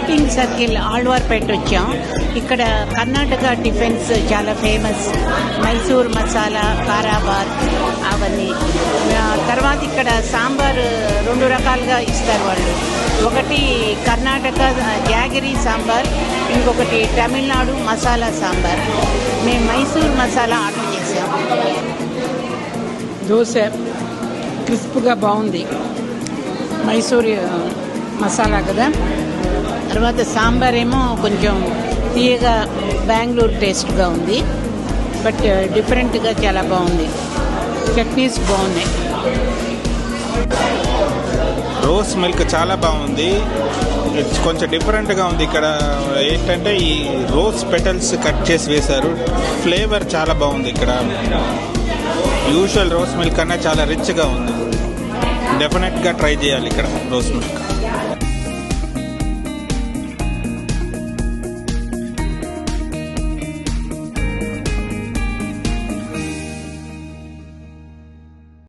Meeting circle Alwarpet వచ్చాం. ఇక్కడ Karnataka tiffins చాలా ఫేమస్. మైసూర్ మసాలా, కారాబార్ అవన్నీ. తర్వాత ఇక్కడ సాంబార్ 2 రకాలుగా ఇస్తారు వాళ్ళు. ఒకటి కర్ణాటక జాగరి సాంబార్, ఇంకొకటి తమిళనాడు మసాలా సాంబార్. మేము మైసూర్ మసాలా ఆర్డర్ చేసాం. దోశ క్రిస్ప్గా బాగుంది, మైసూర్ మసాలా కదా. తర్వాత సాంబార్ ఏమో కొంచెం తీయగా బెంగళూరు టేస్ట్గా ఉంది, బట్ డిఫరెంట్గా చాలా బాగుంది. చట్నీస్ బాగున్నాయి. రోస్ మిల్క్ చాలా బాగుంది, కొంచెం డిఫరెంట్గా ఉంది. ఇక్కడ ఏంటంటే ఈ రోజ్ పెటల్స్ కట్ చేసి వేశారు. ఫ్లేవర్ చాలా బాగుంది. ఇక్కడ యూజువల్ రోస్ మిల్క్ కన్నా చాలా రిచ్గా ఉంది. డెఫినెట్గా ట్రై చేయాలి ఇక్కడ రోస్ మిల్క్.